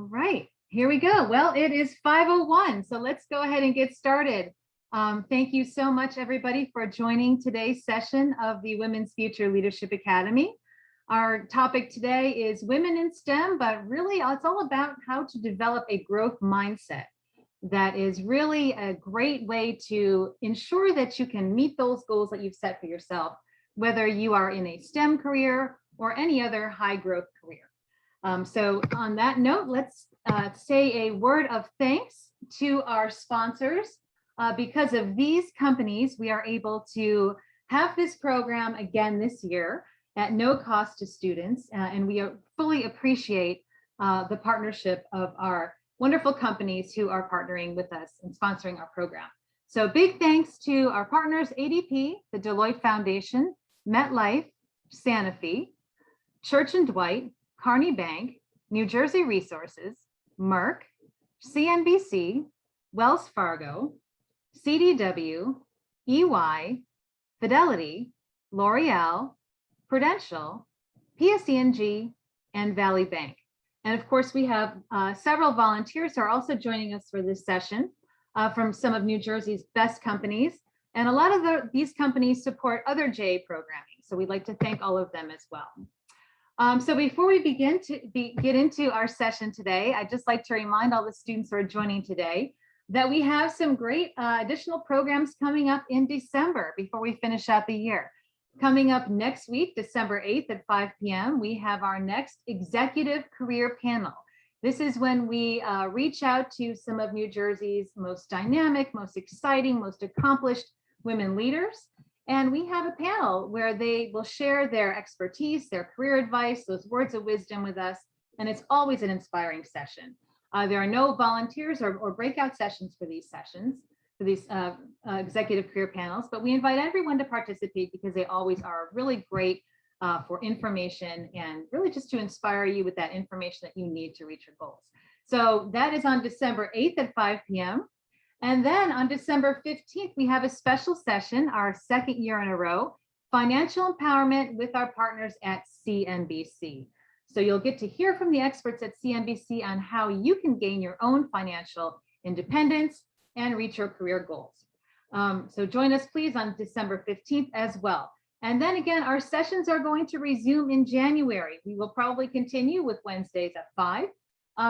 right, here we go. Well, it is 5:01, so let's go ahead and get started. Thank you so much, everybody, for joining today's session of the Women's Future Leadership Academy. Our topic today is Women in STEM, but really it's all about how to develop a growth mindset that is really a great way to ensure that you can meet those goals that you've set for yourself, whether you are in a STEM career or any other high growth career. So on that note, let's say a word of thanks to our sponsors. Because of these companies, we are able to have this program again this year at no cost to students, and we fully appreciate the partnership of our wonderful companies who are partnering with us and sponsoring our program. So big thanks to our partners, ADP, the Deloitte Foundation, MetLife, Sanofi, Church & Dwight, Carney Bank, New Jersey Resources, Merck, CNBC, Wells Fargo, CDW, EY, Fidelity, L'Oreal, Prudential, PSE&G, and Valley Bank. And of course, we have several volunteers who are also joining us for this session from some of New Jersey's best companies. And a lot of these companies support other JA programming. So we'd like to thank all of them as well. So before we begin to get into our session today, I'd just like to remind all the students who are joining today that we have some great additional programs coming up in December before we finish out the year. Coming up next week, December 8th at 5 p.m., we have our next executive career panel. This is when we reach out to some of New Jersey's most dynamic, most exciting, most accomplished women leaders. And we have a panel where they will share their expertise, their career advice, those words of wisdom with us. And it's always an inspiring session. There are no volunteers or breakout sessions for these sessions, for these executive career panels, but we invite everyone to participate because they always are really great for information and really just to inspire you with that information that you need to reach your goals. So that is on December 8th at 5 p.m. And then on December 15th, we have a special session, our second year in a row, financial empowerment with our partners at CNBC. So you'll get to hear from the experts at CNBC on how you can gain your own financial independence and reach your career goals. So join us, please, on December 15th as well. And then again, our sessions are going to resume in January. We will probably continue with Wednesdays at 5.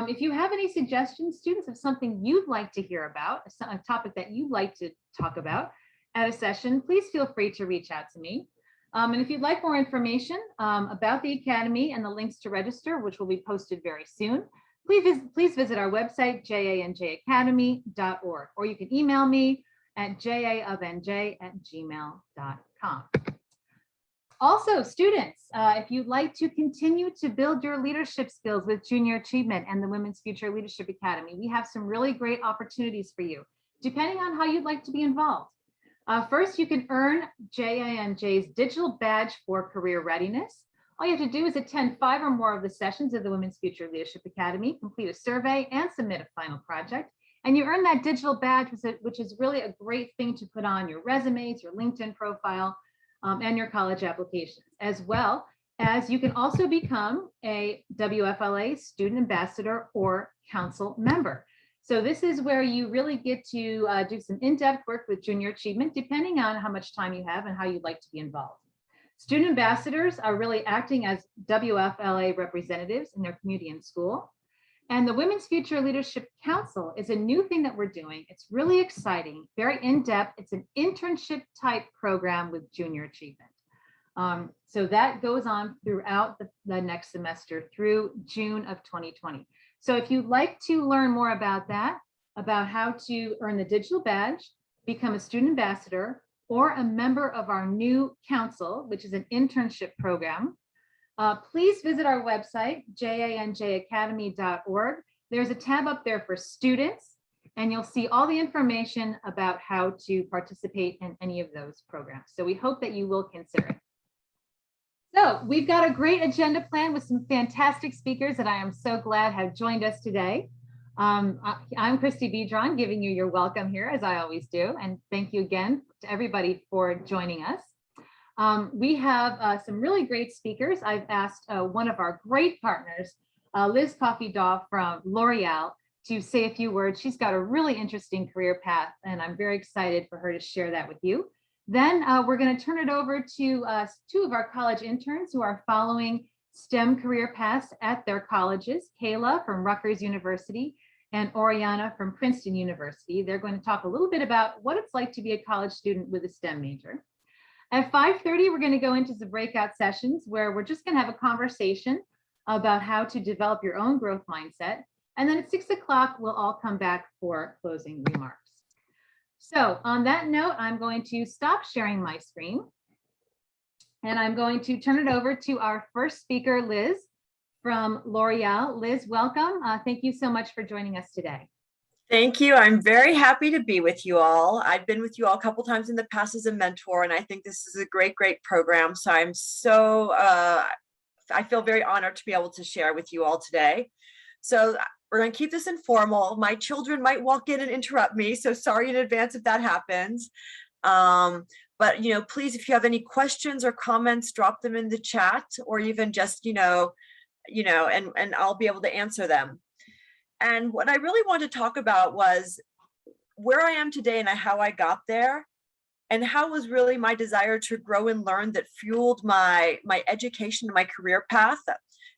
If you have any suggestions, students, of something you'd like to hear about, a topic that you'd like to talk about at a session, please feel free to reach out to me. And if you'd like more information about the Academy and the links to register, which will be posted very soon, please visit our website, janjacademy.org, or you can email me at jaofnj@gmail.com. Also, students, if you'd like to continue to build your leadership skills with Junior Achievement and the Women's Future Leadership Academy, we have some really great opportunities for you, depending on how you'd like to be involved. First, you can earn JANJ's digital badge for career readiness. All you have to do is attend 5 or more of the sessions of the Women's Future Leadership Academy, complete a survey, and submit a final project. And you earn that digital badge, which is really a great thing to put on your resumes, your LinkedIn profile, and your college applications, as well as you can also become a WFLA student ambassador or council member. So this is where you really get to do some in-depth work with Junior Achievement, depending on how much time you have and how you'd like to be involved. Student ambassadors are really acting as WFLA representatives in their community and school. And the Women's Future Leadership Council is a new thing that we're doing. It's really exciting, very in-depth. It's an internship type program with Junior Achievement. So that goes on throughout the next semester through June of 2020. So if you'd like to learn more about that, about how to earn the digital badge, become a student ambassador, or a member of our new council, which is an internship program, please visit our website, janjacademy.org. There's a tab up there for students, and you'll see all the information about how to participate in any of those programs. So we hope that you will consider it. So we've got a great agenda plan with some fantastic speakers that I am so glad have joined us today. I'm Christy Biedron, giving you your welcome here, as I always do. And thank you again to everybody for joining us. We have some really great speakers. I've asked one of our great partners, Liz Coffey Daw from L'Oreal to say a few words. She's got a really interesting career path, and I'm very excited for her to share that with you. Then we're going to turn it over to two of our college interns who are following STEM career paths at their colleges, Kayla from Rutgers University and Ariana from Princeton University. They're going to talk a little bit about what it's like to be a college student with a STEM major. At 5:30, we're going to go into some breakout sessions where we're just going to have a conversation about how to develop your own growth mindset. And then at 6 o'clock, we'll all come back for closing remarks. So on that note, I'm going to stop sharing my screen. And I'm going to turn it over to our first speaker, Liz from L'Oreal. Liz, welcome. Thank you so much for joining us today. Thank you. I'm very happy to be with you all. I've been with you all a couple times in the past as a mentor, and I think this is a great program. So I feel very honored to be able to share with you all today. So we're going to keep this informal. My children might walk in and interrupt me, so sorry in advance if that happens. But please, if you have any questions or comments, drop them in the chat, or even just and I'll be able to answer them. And what I really wanted to talk about was where I am today and how I got there, and how was really my desire to grow and learn that fueled my education and my career path,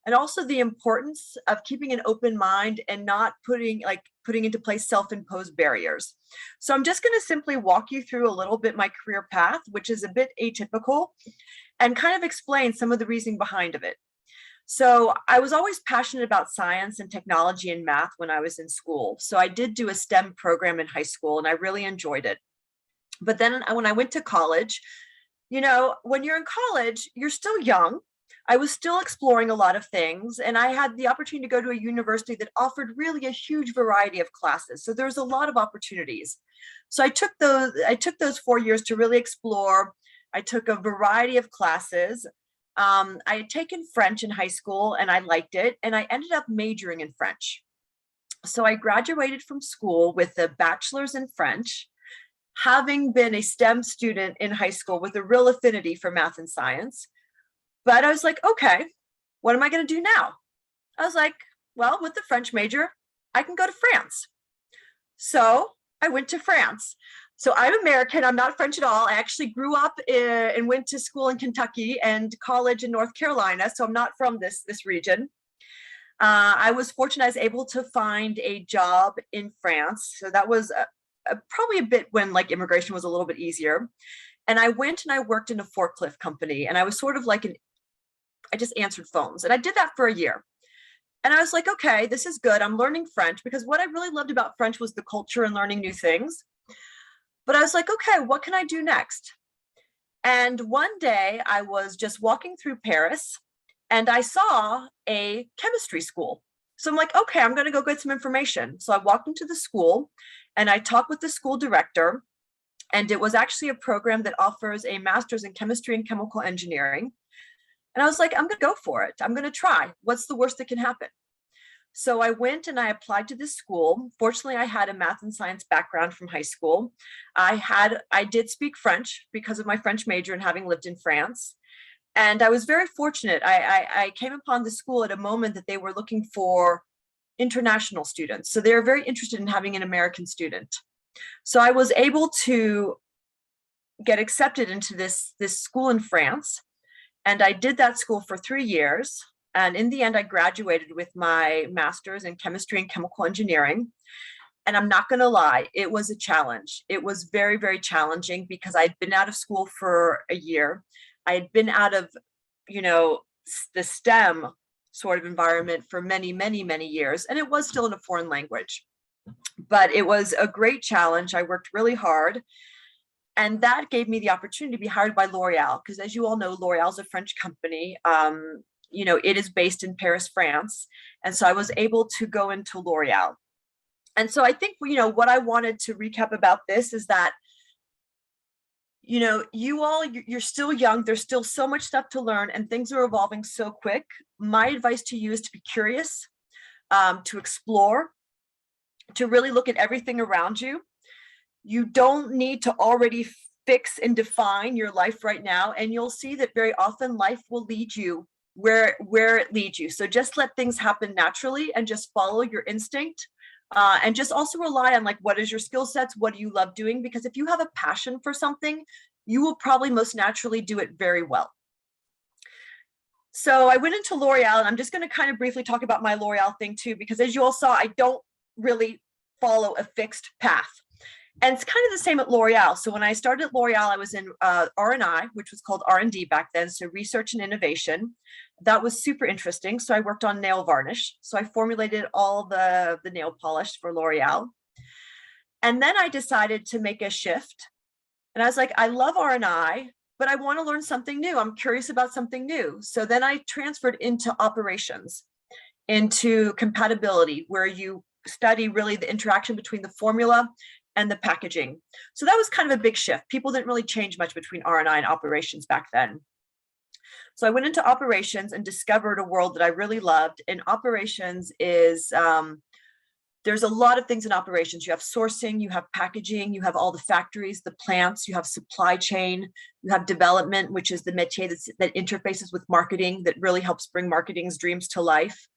and also the importance of keeping an open mind and not putting into place self-imposed barriers. So I'm just going to simply walk you through a little bit my career path, which is a bit atypical, and kind of explain some of the reasoning behind of it. So I was always passionate about science and technology and math when I was in school. So I did do a STEM program in high school, and I really enjoyed it. But then when I went to college, when you're in college, you're still young. I was still exploring a lot of things, and I had the opportunity to go to a university that offered really a huge variety of classes. So there was a lot of opportunities. So I took those 4 years to really explore. I took a variety of classes. I had taken French in high school and I liked it, and I ended up majoring in French. So I graduated from school with a bachelor's in French, having been a STEM student in high school with a real affinity for math and science. But I was like, okay, what am I going to do now? I was like, well, with the French major, I can go to France. So I went to France. So I'm American. I'm not French at all. I actually grew up and went to school in Kentucky and college in North Carolina. So I'm not from this region. I was fortunate I was able to find a job in France. So that was probably a bit when immigration was a little bit easier. And I went and I worked in a forklift company, and I was sort of I just answered phones, and I did that for a year. And I was like, okay, this is good. I'm learning French, because what I really loved about French was the culture and learning new things. But I was like, okay, what can I do next? And one day I was just walking through Paris, and I saw a chemistry school. So I'm like, okay, I'm going to go get some information. So I walked into the school and I talked with the school director, and it was actually a program that offers a master's in chemistry and chemical engineering. And I was like, I'm going to go for it. I'm going to try. What's the worst that can happen? So I went and I applied to this school. Fortunately, I had a math and science background from high school. I did speak French because of my French major and having lived in France. And I was very fortunate. I came upon the school at a moment that they were looking for international students. So they were very interested in having an American student. So I was able to get accepted into this school in France. And I did that school for 3 years. And in the end, I graduated with my master's in chemistry and chemical engineering. And I'm not going to lie, it was a challenge. It was very, very challenging, because I'd been out of school for a year. I had been out of, the STEM sort of environment for many, many, many years. And it was still in a foreign language. But it was a great challenge. I worked really hard. And that gave me the opportunity to be hired by L'Oreal, because as you all know, L'Oreal is a French company. It is based in Paris, France. And so I was able to go into L'Oreal. And so I think, what I wanted to recap about this is that, you're still young. There's still so much stuff to learn, and things are evolving so quick. My advice to you is to be curious, to explore, to really look at everything around you. You don't need to already fix and define your life right now. And you'll see that very often life will lead you where it leads you. So just let things happen naturally and just follow your instinct. And just also rely on, like, what is your skill sets? What do you love doing? Because if you have a passion for something, you will probably most naturally do it very well. So I went into L'Oreal, and I'm just going to kind of briefly talk about my L'Oreal thing too, because as you all saw, I don't really follow a fixed path. And it's kind of the same at L'Oreal. So when I started at L'Oreal, I was in R&I, which was called R&D back then, so research and innovation. That was super interesting. So I worked on nail varnish. So I formulated all the nail polish for L'Oreal. And then I decided to make a shift. And I was like, I love R&I, but I want to learn something new. I'm curious about something new. So then I transferred into operations, into compatibility, where you study really the interaction between the formula and the packaging. So that was kind of a big shift. People didn't really change much between R&I and operations back then. So I went into operations and discovered a world that I really loved. And operations is, there's a lot of things in operations. You have sourcing, you have packaging, you have all the factories, the plants, you have supply chain, you have development, which is the métier that interfaces with marketing, that really helps bring marketing's dreams to life.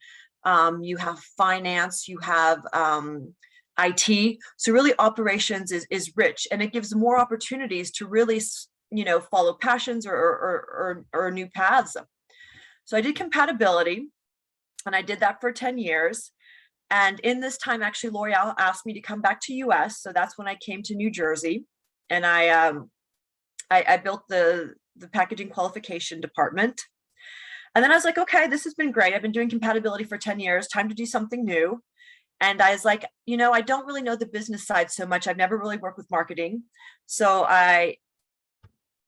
You have finance, you have IT. So really operations is rich, and it gives more opportunities to really, follow passions or new paths. So I did compatibility, and I did that for 10 years. And in this time, actually, L'Oreal asked me to come back to US. So that's when I came to New Jersey, and I built the packaging qualification department. And then I was like, okay, this has been great. I've been doing compatibility for 10 years, time to do something new. And I was like, I don't really know the business side so much. I've never really worked with marketing. So I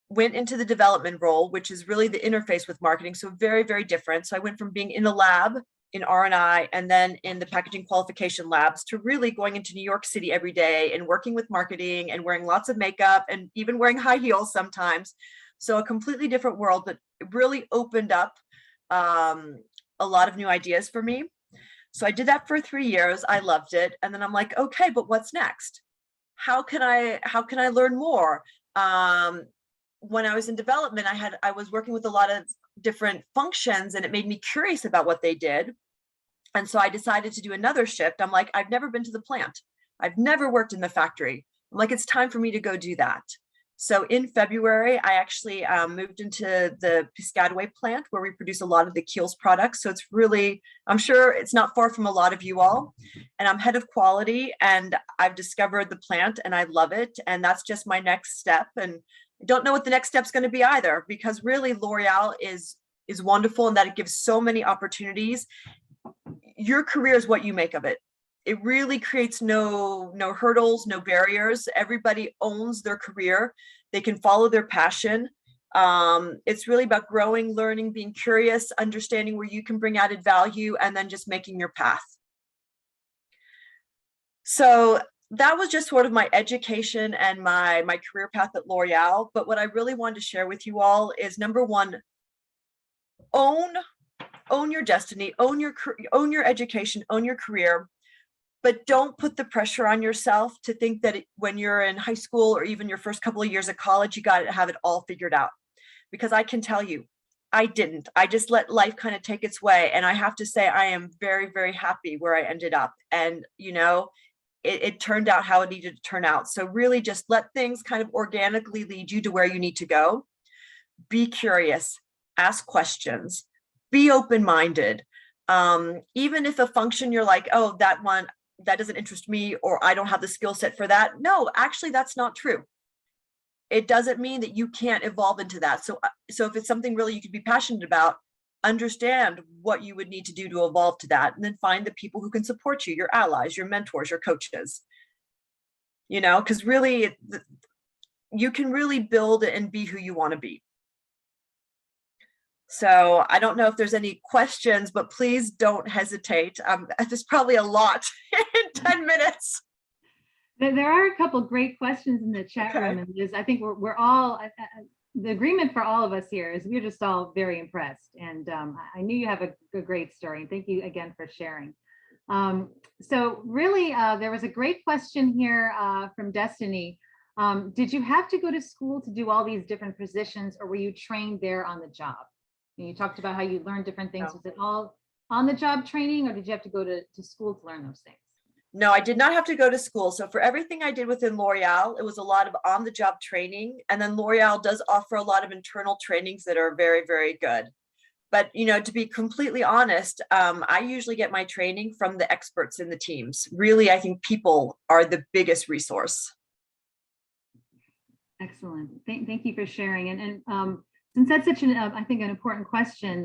went into the development role, which is really the interface with marketing. So very, very different. So I went from being in the lab in R&I and then in the packaging qualification labs to really going into New York City every day and working with marketing and wearing lots of makeup and even wearing high heels sometimes. So a completely different world, but it really opened up a lot of new ideas for me. So I did that for 3 years. I loved it. And then I'm like, okay, but what's next? How can I learn more? When I was in development, I was working with a lot of different functions, and it made me curious about what they did. And so I decided to do another shift. I'm like, I've never been to the plant. I've never worked in the factory. I'm like, it's time for me to go do that. So in February, I actually moved into the Piscataway plant, where we produce a lot of the Kiehl's products. So it's really, I'm sure it's not far from a lot of you all. And I'm head of quality, and I've discovered the plant and I love it. And that's just my next step. And I don't know what the next step's going to be either, because really L'Oreal is wonderful in that it gives so many opportunities. Your career is what you make of it. It really creates no hurdles, no barriers. Everybody owns their career. They can follow their passion. It's really about growing, learning, being curious, understanding where you can bring added value, and then just making your path. So that was just sort of my education and my career path at L'Oreal. But what I really wanted to share with you all is, number one, own your destiny, own your education, own your career. But don't put the pressure on yourself to think that when you're in high school or even your first couple of years of college, you got to have it all figured out. Because I can tell you, I didn't. I just let life kind of take its way. And I have to say, I am very, very happy where I ended up. And, it turned out how it needed to turn out. So really just let things kind of organically lead you to where you need to go. Be curious, ask questions, be open-minded. Even if a function you're like, oh, that doesn't interest me, or I don't have the skill set for that. No, actually, that's not true. It doesn't mean that you can't evolve into that. So if it's something really you could be passionate about, understand what you would need to do to evolve to that, and then find the people who can support you, your allies, your mentors, your coaches. Because really, you can really build and be who you want to be. So I don't know if there's any questions, but please don't hesitate. There's probably a lot in 10 minutes. There are a couple of great questions in the chat room, and Liz, I think we're all, the agreement for all of us here is we're just all very impressed. And I knew you have a great story. And thank you again for sharing. So really, there was a great question here from Destiny. Did you have to go to school to do all these different positions, or were you trained there on the job? You talked about how you learned different things. No. Was it all on the job training, or did you have to go to school to learn those things? No, I did not have to go to school. So for everything I did within L'Oreal, it was a lot of on the job training. And then L'Oreal does offer a lot of internal trainings that are very, very good. But, you know, to be completely honest, I usually get my training from the experts in the teams. Really, I think people are the biggest resource. Excellent. Thank you for sharing. And since that's such an, I think, an important question,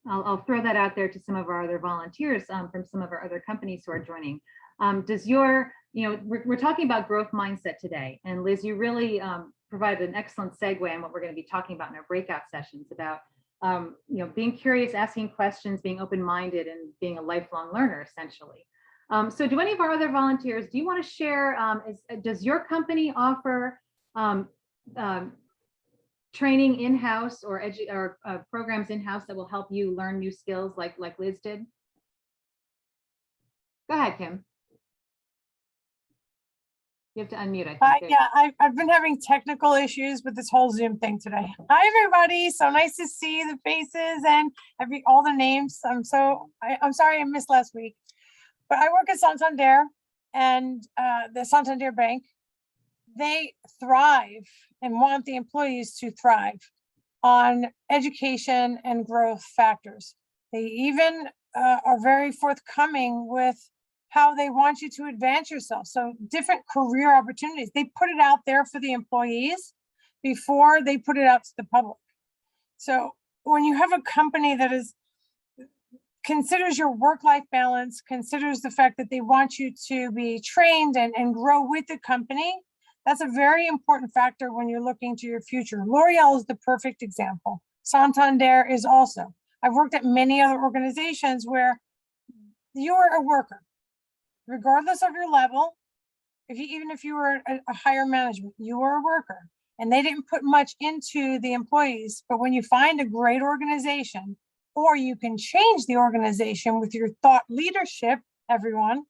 I'll throw that out there to some of our other volunteers from some of our other companies who are joining. Does your, we're talking about growth mindset today. And Liz, you really provided an excellent segue on what we're going to be talking about in our breakout sessions about, being curious, asking questions, being open-minded, and being a lifelong learner, essentially. So do any of our other volunteers, do you want to share, does your company offer training in-house or programs in-house that will help you learn new skills like Liz did? Go ahead, Kim. You have to unmute, I think. Yeah, I've been having technical issues with this whole Zoom thing today. Hi, everybody. So nice to see the faces and all the names. I'm sorry I missed last week, but I work at Santander, and the Santander Bank. They thrive and want the employees to thrive on education and growth factors. They even are very forthcoming with how they want you to advance yourself. So different career opportunities. They put it out there for the employees before they put it out to the public. So when you have a company that considers your work-life balance, considers the fact that they want you to be trained and grow with the company, that's a very important factor when you're looking to your future. L'Oreal is the perfect example. Santander is also. I've worked at many other organizations where you are a worker, regardless of your level. Even if you were a higher management, you were a worker, and they didn't put much into the employees. But when you find a great organization, or you can change the organization with your thought leadership, everyone,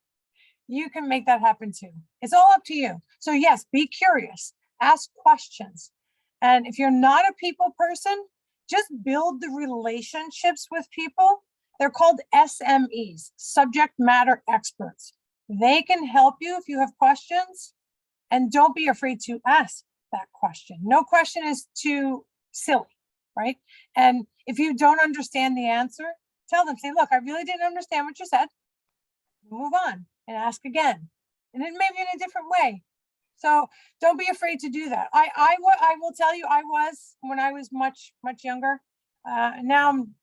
you can make that happen too. It's all up to you. So yes, be curious, ask questions. And if you're not a people person, just build the relationships with people. They're called SMEs, subject matter experts. They can help you if you have questions, and don't be afraid to ask that question. No question is too silly, right? And if you don't understand the answer, tell them, say, look, I really didn't understand what you said. Move on and ask again. And then maybe in a different way. So don't be afraid to do that. I will tell you, I was, when I was much younger. Now I'm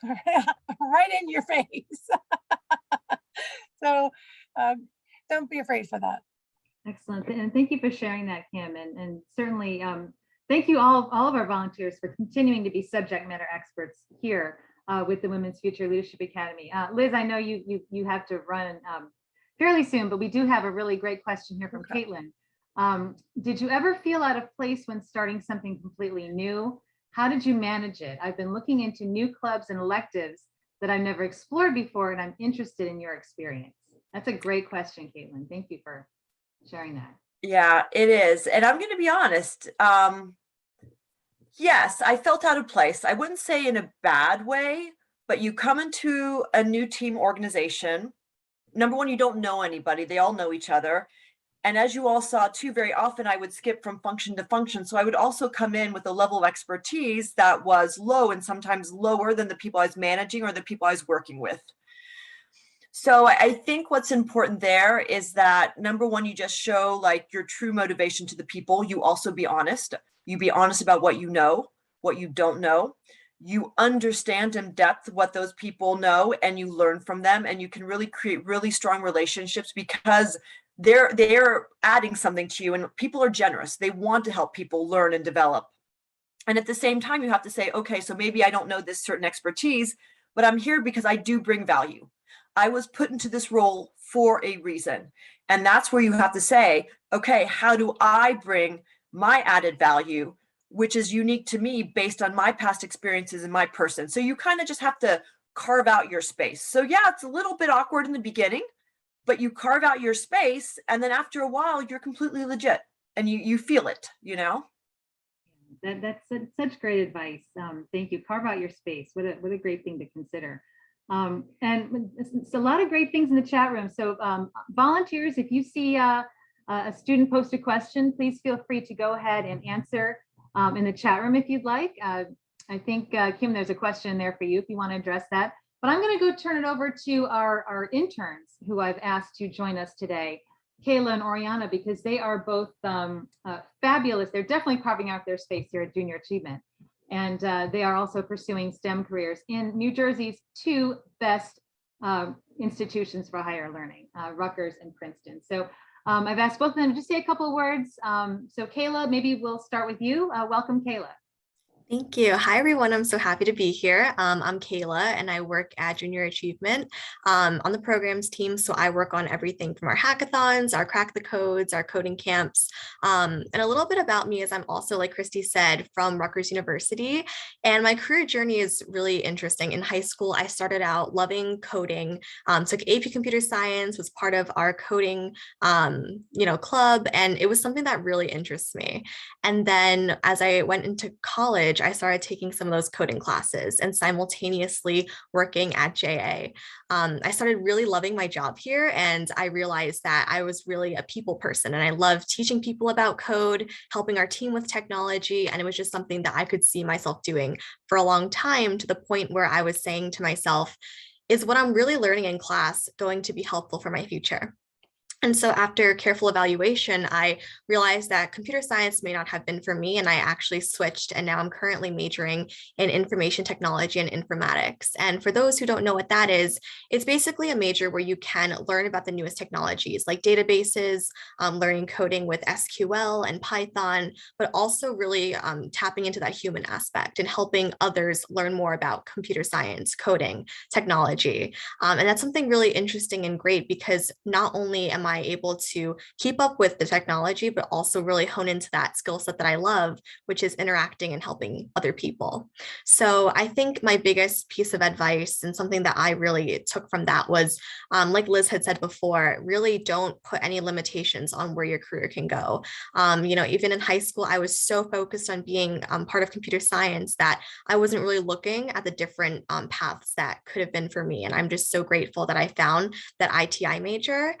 right in your face. So don't be afraid for that. Excellent. And thank you for sharing that, Kim. And certainly thank you all of our volunteers for continuing to be subject matter experts here with the Women's Future Leadership Academy. Liz, I know you have to run fairly soon, but we do have a really great question here from Caitlin. Did you ever feel out of place when starting something completely new? How did you manage it? I've been looking into new clubs and electives that I've never explored before, and I'm interested in your experience. That's a great question, Caitlin. Thank you for sharing that. Yeah, it is. And I'm going to be honest. Yes, I felt out of place. I wouldn't say in a bad way, but you come into a new team organization. Number one, you don't know anybody. They all know each other. And as you all saw too, very often I would skip from function to function. So I would also come in with a level of expertise that was low and sometimes lower than the people I was managing or the people I was working with. So I think what's important there is that, number one, you just show like your true motivation to the people. You also be honest. You be honest about what you know, what you don't know. You understand in depth what those people know, and you learn from them, and you can really create really strong relationships because they're adding something to you, and people are generous. They want to help people learn and develop. And at the same time, you have to say, okay, so maybe I don't know this certain expertise, but I'm here because I do bring value. I was put into this role for a reason. And that's where you have to say, okay, how do I bring my added value, which is unique to me based on my past experiences and my person. So you kind of just have to carve out your space. So yeah, it's a little bit awkward in the beginning, but you carve out your space, and then after a while, you're completely legit and you feel it, you know? Such great advice. Thank you. Carve out your space. What a great thing to consider. And it's a lot of great things in the chat room. So volunteers, if you see a student post a question, please feel free to go ahead and answer in the chat room if you'd like. I think, Kim, there's a question there for you if you want to address that. But I'm going to go turn it over to our interns who I've asked to join us today, Kayla and Ariana, because they are both fabulous. They're definitely carving out their space here at Junior Achievement. And they are also pursuing STEM careers in New Jersey's two best institutions for higher learning, Rutgers and Princeton. So I've asked both of them to just say a couple of words. So Kayla, maybe we'll start with you. Welcome, Kayla. Thank you. Hi, everyone. I'm so happy to be here. I'm Kayla, and I work at Junior Achievement on the programs team. So I work on everything from our hackathons, our crack the codes, our coding camps. And a little bit about me is I'm also, like Christy said, from Rutgers University. And my career journey is really interesting. In high school, I started out loving coding, took AP Computer Science, was part of our coding club. And it was something that really interests me. And then as I went into college, I started taking some of those coding classes and simultaneously working at JA. I started really loving my job here, and I realized that I was really a people person, and I loved teaching people about code, helping our team with technology, and it was just something that I could see myself doing for a long time, to the point where I was saying to myself, is what I'm really learning in class going to be helpful for my future? And so after careful evaluation, I realized that computer science may not have been for me, and I actually switched, and now I'm currently majoring in information technology and informatics. And for those who don't know what that is, it's basically a major where you can learn about the newest technologies like databases, learning coding with SQL and Python, but also really tapping into that human aspect and helping others learn more about computer science, coding, technology. And that's something really interesting and great, because not only am I able to keep up with the technology, but also really hone into that skill set that I love, which is interacting and helping other people. So I think my biggest piece of advice, and something that I really took from that, was like Liz had said before, really don't put any limitations on where your career can go. Even in high school, I was so focused on being part of computer science that I wasn't really looking at the different paths that could have been for me. And I'm just so grateful that I found that ITI major.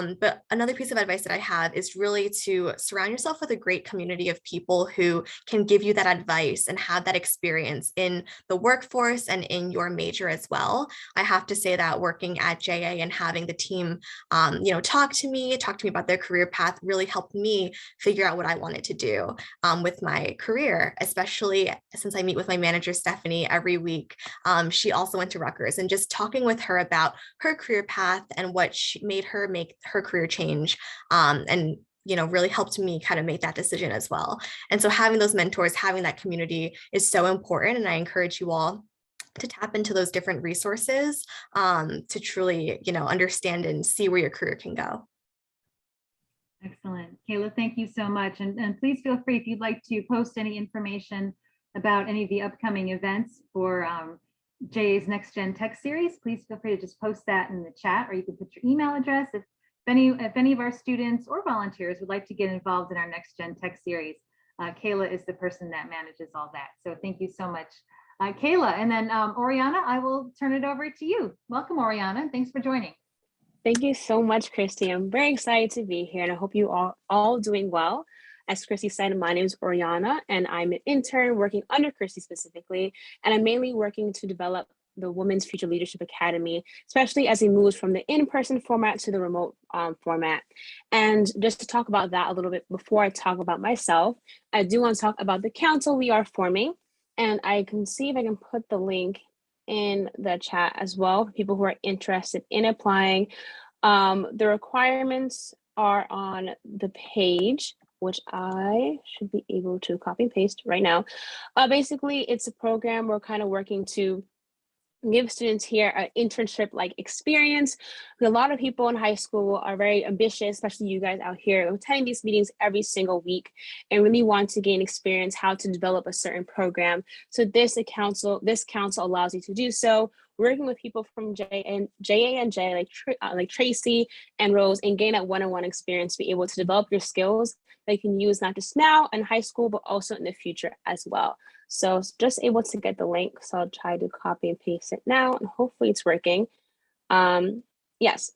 But another piece of advice that I have is really to surround yourself with a great community of people who can give you that advice and have that experience in the workforce and in your major as well. I have to say that working at JA and having the team, talk to me about their career path really helped me figure out what I wanted to do with my career, especially since I meet with my manager, Stephanie, every week. She also went to Rutgers, and just talking with her about her career path and what made her make her career change and really helped me kind of make that decision as well. And so having those mentors, having that community is so important. And I encourage you all to tap into those different resources to truly, understand and see where your career can go. Excellent. Kayla, thank you so much. And please feel free, if you'd like to post any information about any of the upcoming events for JA's Next Gen Tech Series, please feel free to just post that in the chat, or you can put your email address if any of our students or volunteers would like to get involved in our Next Gen Tech Series. Kayla is the person that manages all that. So thank you so much, Kayla. And then Oriana, I will turn it over to you. Welcome, Oriana. Thanks for joining. Thank you so much, Christy. I'm very excited to be here, and I hope you are all doing well. As Christy said, my name is Ariana, and I'm an intern working under Christy specifically, and I'm mainly working to develop the Women's Future Leadership Academy, especially as it moves from the in-person format to the remote format. And just to talk about that a little bit before I talk about myself, I do want to talk about the council we are forming, and I can see if I can put the link in the chat as well for people who are interested in applying. The requirements are on the page, which I should be able to copy and paste right now. Basically, it's a program we're kind of working to give students here an internship-like experience. A lot of people in high school are very ambitious, especially you guys out here, attending these meetings every single week and really want to gain experience how to develop a certain program. So this council allows you to do so. working with people from JA&J, like Tracy and Rose, and gain that one-on-one experience, be able to develop your skills that you can use not just now in high school, but also in the future as well. So just able to get the link. So I'll try to copy and paste it now, and hopefully it's working. Yes.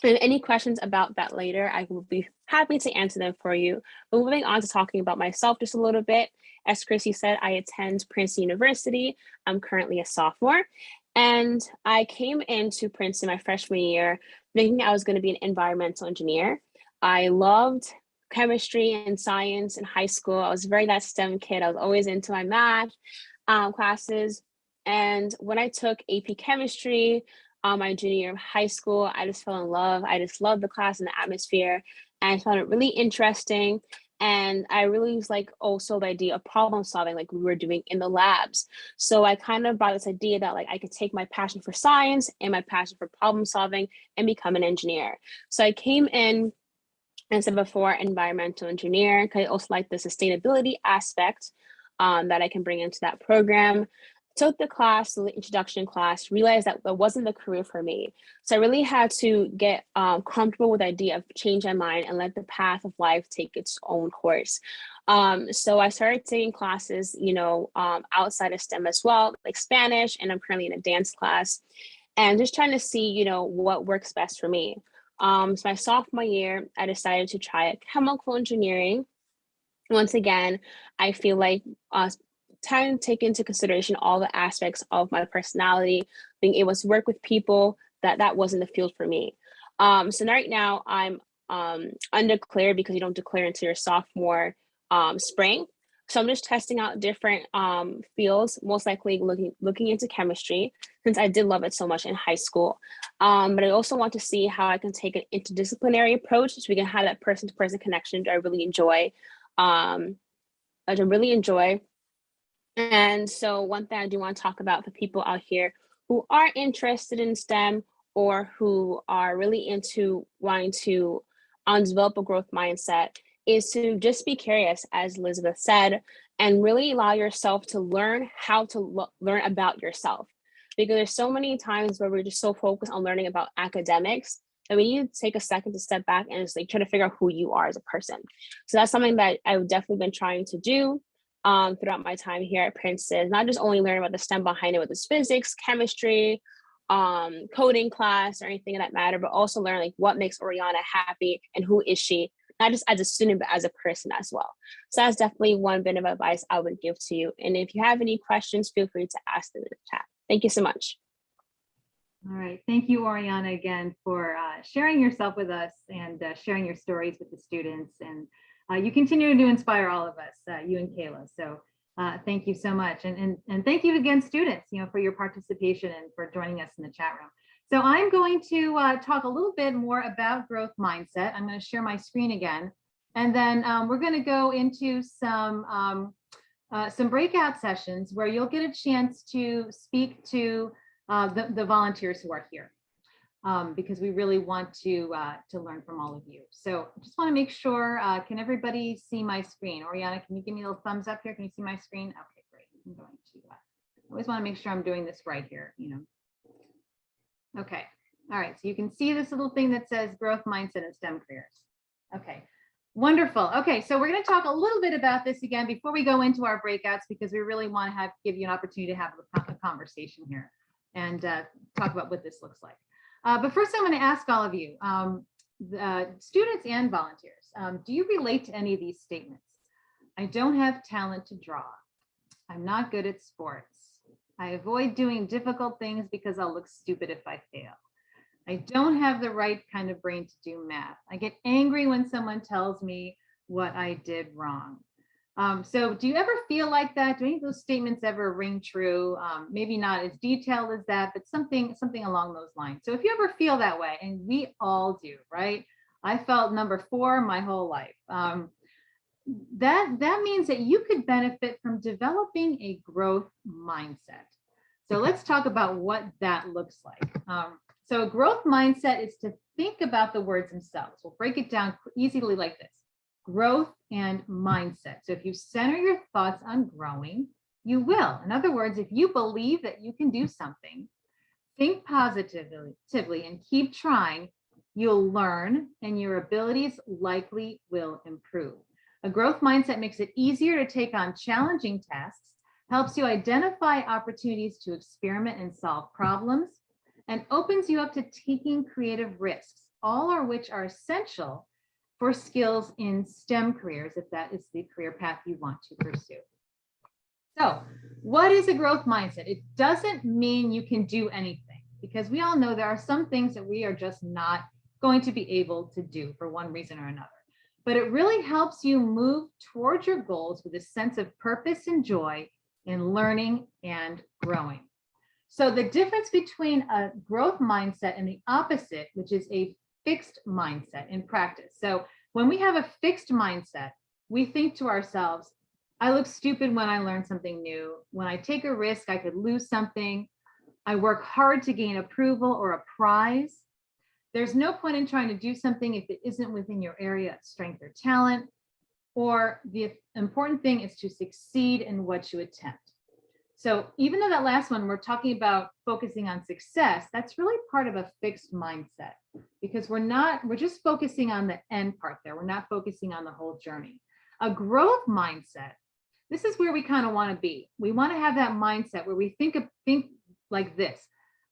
And any questions about that later, I will be happy to answer them for you. But moving on to talking about myself just a little bit. As Chrissy said, I attend Princeton University. I'm currently a sophomore. And I came into Princeton my freshman year thinking I was going to be an environmental engineer. I loved chemistry and science in high school. I was very that STEM kid. I was always into my math classes. And when I took AP chemistry, my junior year of high school, I just fell in love. I just loved the class and the atmosphere, and I found it really interesting. And I really was like also the idea of problem solving, like we were doing in the labs. So I kind of brought this idea that like I could take my passion for science and my passion for problem solving and become an engineer. So I came in, and said before, environmental engineer, because I also like the sustainability aspect that I can bring into that program. Took the class, the introduction class, realized that that wasn't the career for me. So I really had to get comfortable with the idea of change my mind and let the path of life take its own course. So I started taking classes, outside of STEM as well, like Spanish, and I'm currently in a dance class, and just trying to see, what works best for me. So my sophomore year, I decided to try chemical engineering. Once again, I feel like trying to take into consideration all the aspects of my personality, being able to work with people, that wasn't the field for me. So right now I'm undeclared, because you don't declare until your sophomore spring. So I'm just testing out different fields, most likely looking into chemistry, since I did love it so much in high school. But I also want to see how I can take an interdisciplinary approach, so we can have that person-to-person connection that I really enjoy. And so one thing I do want to talk about for people out here who are interested in STEM, or who are really into wanting to develop a growth mindset, is to just be curious, as Elizabeth said, and really allow yourself to learn how to learn about yourself. Because there's so many times where we're just so focused on learning about academics that we need to take a second to step back and just like try to figure out who you are as a person. So that's something that I've definitely been trying to do throughout my time here at Princeton. Not just only learn about the STEM behind it, with this physics, chemistry, coding class, or anything of that matter, but also learn like what makes Ariana happy and who is she, not just as a student, but as a person as well. So that's definitely one bit of advice I would give to you. And if you have any questions, feel free to ask them in the chat. Thank you so much. All right. Thank you, Ariana, again, for sharing yourself with us and sharing your stories with the students. And you continue to inspire all of us, you and Kayla. So thank you so much. And thank you again, students, for your participation and for joining us in the chat room. So I'm going to talk a little bit more about growth mindset. I'm going to share my screen again, and then we're going to go into some breakout sessions where you'll get a chance to speak to the volunteers who are here, because we really want to learn from all of you. So I just want to make sure, can everybody see my screen? Oriana, can you give me a little thumbs up here? Can you see my screen? Okay, great. I'm going to, I always want to make sure I'm doing this right here, Okay, all right, so you can see this little thing that says growth mindset and STEM careers. Okay, wonderful. Okay, so we're going to talk a little bit about this again before we go into our breakouts, because we really want to give you an opportunity to have a conversation here and talk about what this looks like. But first, I'm going to ask all of you, students and volunteers, do you relate to any of these statements? I don't have talent to draw. I'm not good at sports. I avoid doing difficult things because I'll look stupid if I fail. I don't have the right kind of brain to do math. I get angry when someone tells me what I did wrong. So do you ever feel like that? Do any of those statements ever ring true? Maybe not as detailed as that, but something along those lines. So if you ever feel that way, and we all do, right? I felt number 4 my whole life. That means that you could benefit from developing a growth mindset. So let's talk about what that looks like. So a growth mindset is to think about the words themselves. We'll break it down easily like this: growth and mindset. So if you center your thoughts on growing, you will. In other words, if you believe that you can do something, Think positively and keep trying. You'll learn and your abilities likely will improve. A growth mindset makes it easier to take on challenging tasks, helps you identify opportunities to experiment and solve problems, and opens you up to taking creative risks, all of which are essential for skills in STEM careers, if that is the career path you want to pursue. So, what is a growth mindset? It doesn't mean you can do anything, because we all know there are some things that we are just not going to be able to do for one reason or another. But it really helps you move towards your goals with a sense of purpose and joy in learning and growing. So the difference between a growth mindset and the opposite, which is a fixed mindset in practice. So when we have a fixed mindset, we think to ourselves, I look stupid when I learn something new. When I take a risk, I could lose something. I work hard to gain approval or a prize. There's no point in trying to do something if it isn't within your area of strength or talent, or the important thing is to succeed in what you attempt. So even though that last one, we're talking about focusing on success, that's really part of a fixed mindset, because we're just focusing on the end part there. We're not focusing on the whole journey. A growth mindset, this is where we kind of want to be. We want to have that mindset where we think like this.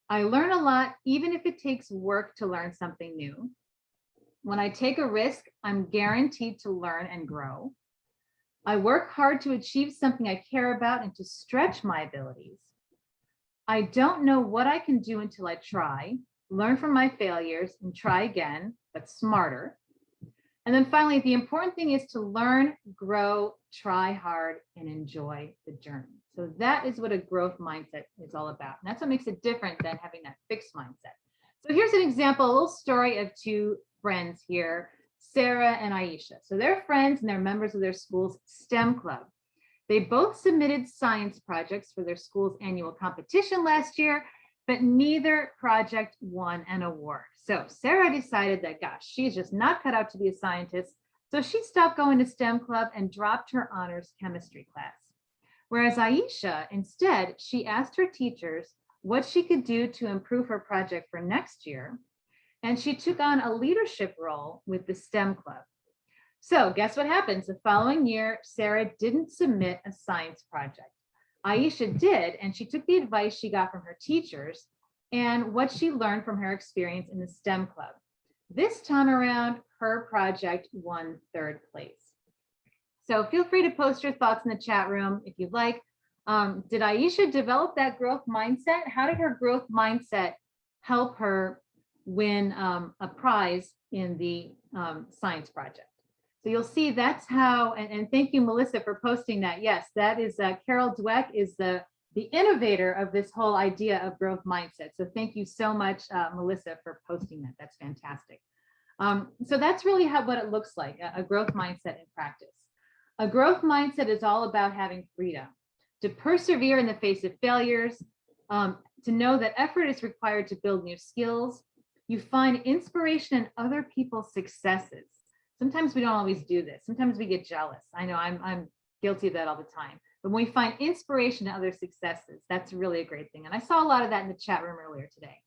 I learn a lot, even if it takes work to learn something new. When I take a risk, I'm guaranteed to learn and grow. I work hard to achieve something I care about and to stretch my abilities. I don't know what I can do until I try, learn from my failures and try again, but smarter. And then finally, the important thing is to learn, grow, try hard, and enjoy the journey. So that is what a growth mindset is all about. And that's what makes it different than having that fixed mindset. So here's an example, a little story of two friends here, Sarah and Aisha. So they're friends and they're members of their school's STEM club. They both submitted science projects for their school's annual competition last year, but neither project won an award. So Sarah decided that, gosh, she's just not cut out to be a scientist. So she stopped going to STEM club and dropped her honors chemistry class. Whereas Aisha, instead, she asked her teachers what she could do to improve her project for next year. And she took on a leadership role with the STEM club. So guess what happens? The following year, Sarah didn't submit a science project. Aisha did, and she took the advice she got from her teachers and what she learned from her experience in the STEM club. This time around, her project won third place. So feel free to post your thoughts in the chat room if you'd like. Did Aisha develop that growth mindset? How did her growth mindset help her win a prize in the science project? So you'll see that's how, and thank you, Melissa, for posting that. Yes, that is Carol Dweck is the innovator of this whole idea of growth mindset. So thank you so much, Melissa, for posting that. That's fantastic. So that's really what it looks like, a growth mindset in practice. A growth mindset is all about having freedom, to persevere in the face of failures, to know that effort is required to build new skills. You find inspiration in other people's successes. Sometimes we don't always do this. Sometimes we get jealous. I know I'm guilty of that all the time. But when we find inspiration in other successes, that's really a great thing. And I saw a lot of that in the chat room earlier today.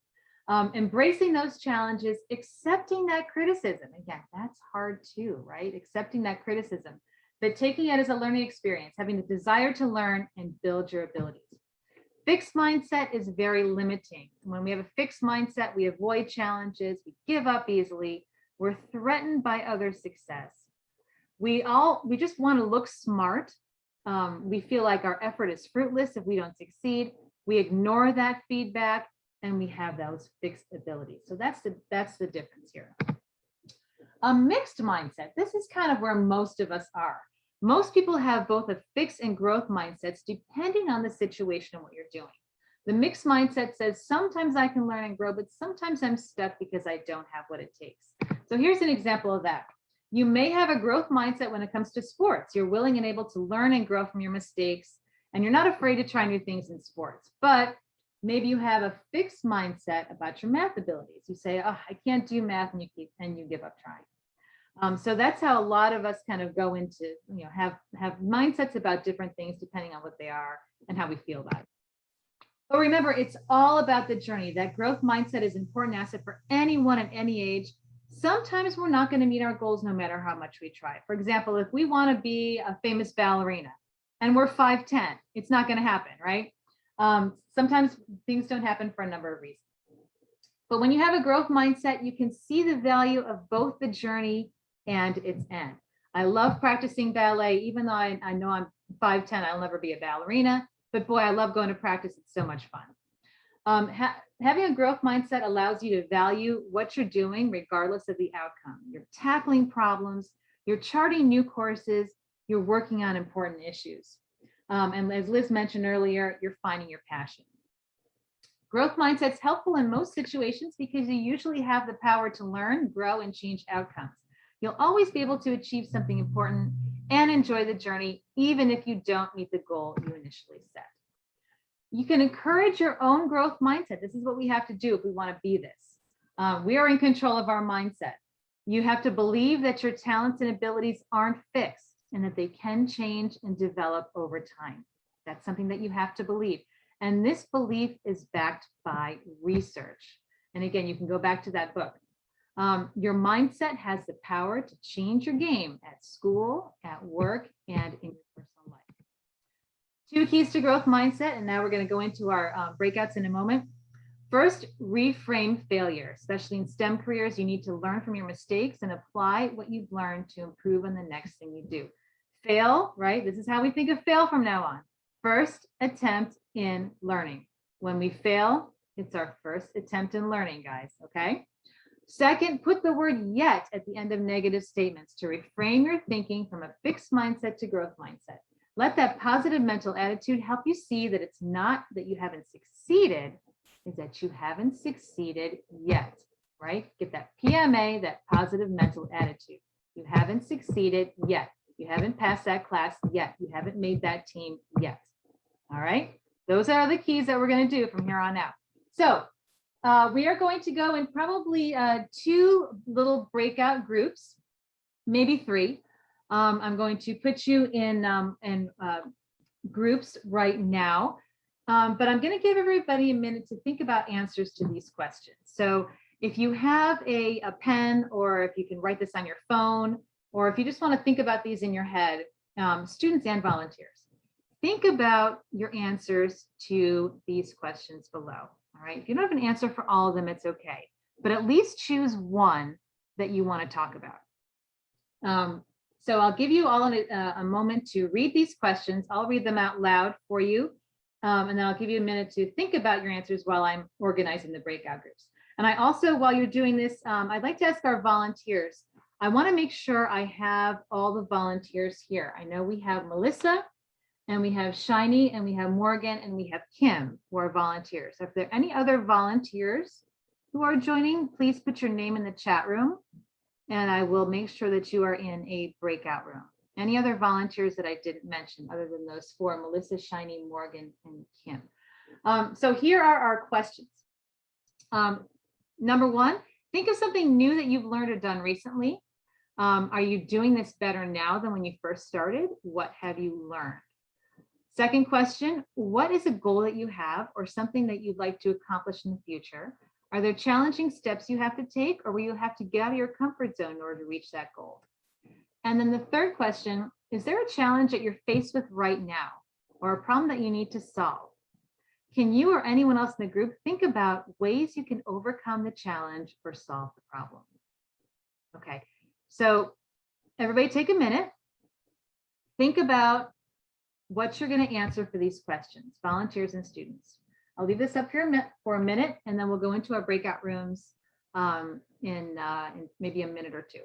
Embracing those challenges, accepting that criticism. Again, that's hard too, right? Accepting that criticism, but taking it as a learning experience, having the desire to learn and build your abilities. Fixed mindset is very limiting. When we have a fixed mindset, we avoid challenges, we give up easily, we're threatened by other success. We just want to look smart. We feel like our effort is fruitless if we don't succeed. We ignore that feedback and we have those fixed abilities. So that's the difference here. A mixed mindset. This is kind of where most of us are. Most people have both a fixed and growth mindsets depending on the situation and what you're doing. The mixed mindset says, sometimes I can learn and grow, but sometimes I'm stuck because I don't have what it takes. So here's an example of that. You may have a growth mindset when it comes to sports. You're willing and able to learn and grow from your mistakes, and you're not afraid to try new things in sports. But maybe you have a fixed mindset about your math abilities. You say, oh, I can't do math, and you give up trying. So that's how a lot of us kind of go into, have mindsets about different things depending on what they are and how we feel about it. But remember, it's all about the journey. That growth mindset is an important asset for anyone at any age. Sometimes we're not going to meet our goals no matter how much we try. For example, if we want to be a famous ballerina and we're 5'10", it's not going to happen, right? Sometimes things don't happen for a number of reasons. But when you have a growth mindset, you can see the value of both the journey and its end. I love practicing ballet, even though I know I'm 5'10", I'll never be a ballerina, but boy, I love going to practice. It's so much fun. Having a growth mindset allows you to value what you're doing regardless of the outcome. You're tackling problems, you're charting new courses, you're working on important issues. And as Liz mentioned earlier, you're finding your passion. Growth mindset's helpful in most situations because you usually have the power to learn, grow, and change outcomes. You'll always be able to achieve something important and enjoy the journey, even if you don't meet the goal you initially set. You can encourage your own growth mindset. This is what we have to do if we want to be this. We are in control of our mindset. You have to believe that your talents and abilities aren't fixed and that they can change and develop over time. That's something that you have to believe. And this belief is backed by research. And again, you can go back to that book. Your mindset has the power to change your game at school, at work, and in your personal life. 2 keys to growth mindset, and now we're going to go into our breakouts in a moment. First, reframe failure. Especially in STEM careers, you need to learn from your mistakes and apply what you've learned to improve on the next thing you do. Fail, right? This is how we think of fail from now on. First attempt in learning. When we fail, it's our first attempt in learning, guys, okay? Second, put the word yet at the end of negative statements to reframe your thinking from a fixed mindset to growth mindset. Let that positive mental attitude help you see that it's not that you haven't succeeded, it's that you haven't succeeded yet, right? Get that PMA, that positive mental attitude. You haven't succeeded yet. You haven't passed that class yet. You haven't made that team yet. All right. Those are the keys that we're going to do from here on out. So we are going to go in probably 2 little breakout groups, maybe 3. I'm going to put you in groups right now, but I'm going to give everybody a minute to think about answers to these questions. So if you have a pen, or if you can write this on your phone, or if you just want to think about these in your head, students and volunteers, think about your answers to these questions below. All right. If you don't have an answer for all of them, it's okay, but at least choose one that you want to talk about. So I'll give you all a moment to read these questions. I'll read them out loud for you. And then I'll give you a minute to think about your answers while I'm organizing the breakout groups. And I also, while you're doing this, I'd like to ask our volunteers. I want to make sure I have all the volunteers here. I know we have Melissa, and we have Shiny, and we have Morgan, and we have Kim, who are volunteers. If there are any other volunteers who are joining, please put your name in the chat room, and I will make sure that you are in a breakout room. Any other volunteers that I didn't mention other than those 4, Melissa, Shiny, Morgan, and Kim. So here are our questions. Number 1, think of something new that you've learned or done recently. Are you doing this better now than when you first started? What have you learned? Second question, what is a goal that you have or something that you'd like to accomplish in the future? Are there challenging steps you have to take, or will you have to get out of your comfort zone in order to reach that goal? And then the third question, is there a challenge that you're faced with right now, or a problem that you need to solve? Can you or anyone else in the group think about ways you can overcome the challenge or solve the problem? Okay, so everybody take a minute. Think about what you're going to answer for these questions, volunteers and students. I'll leave this up here for a minute, and then we'll go into our breakout rooms in maybe a minute or 2.